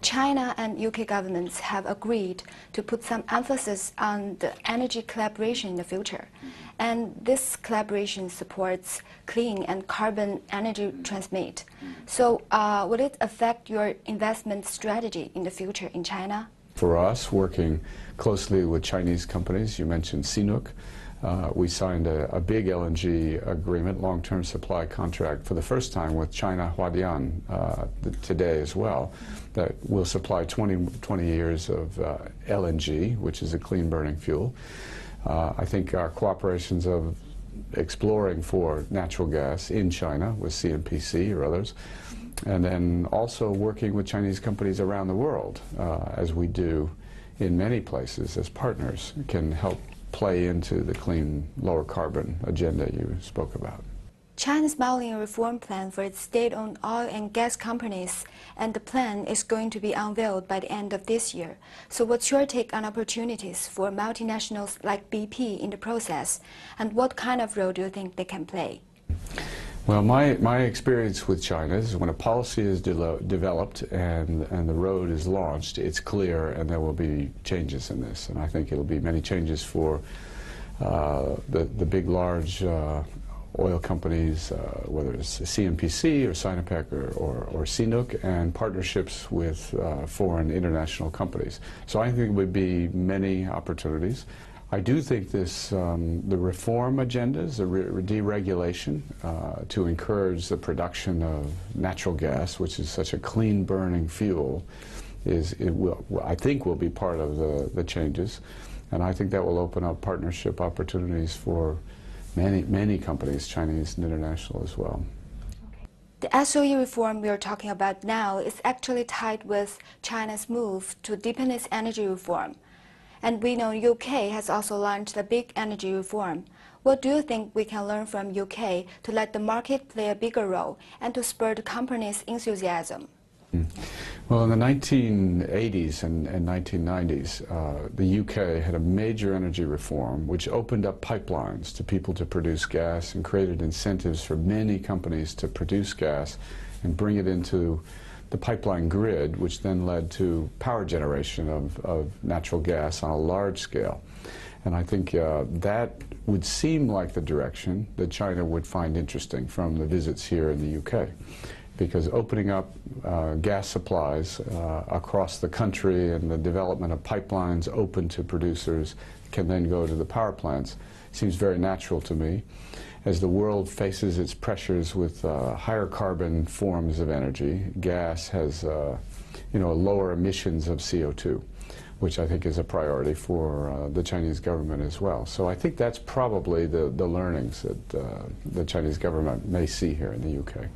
China and UK governments have agreed to put some emphasis on the energy collaboration in the future. And this collaboration supports clean and carbon energy transmit. So will it affect your investment strategy in the future in China? For us, working closely with Chinese companies, you mentioned CNOOC, we signed a big LNG agreement, long-term supply contract, for the first time with China Huadian today as well, that will supply 20 years of LNG, which is a clean-burning fuel. I think our cooperations of exploring for natural gas in China with CNPC or others, and then also working with Chinese companies around the world, as we do in many places as partners, can help play into the clean, lower carbon agenda you spoke about. China's modeling a reform plan for its state-owned oil and gas companies, and the plan is going to be unveiled by the end of this year. So what's your take on opportunities for multinationals like BP in the process, and what kind of role do you think they can play? Well, my experience with China is when a policy is developed and the road is launched, it's clear, and there will be changes in this. And I think it'll be many changes for the big, large oil companies, whether it's CNPC or Sinopec or CNOOC, and partnerships with foreign international companies. So I think there would be many opportunities. I do think this, the reform agendas, the deregulation to encourage the production of natural gas, which is such a clean-burning fuel, I think will be part of the changes. And I think that will open up partnership opportunities for many companies, Chinese and international as well. The SOE reform we are talking about now is actually tied with China's move to deepen its energy reform. And we know UK has also launched a big energy reform. What do you think we can learn from UK to let the market play a bigger role and to spur the company's enthusiasm? Well, in the 1980s and 1990s, the UK had a major energy reform which opened up pipelines to people to produce gas and created incentives for many companies to produce gas and bring it into the pipeline grid, which then led to power generation of natural gas on a large scale. And I think that would seem like the direction that China would find interesting from the visits here in the UK. Because opening up gas supplies across the country and the development of pipelines open to producers can then go to the power plants seems very natural to me. As the world faces its pressures with higher carbon forms of energy, gas has lower emissions of CO2, which I think is a priority for the Chinese government as well. So I think that's probably the learnings that the Chinese government may see here in the UK.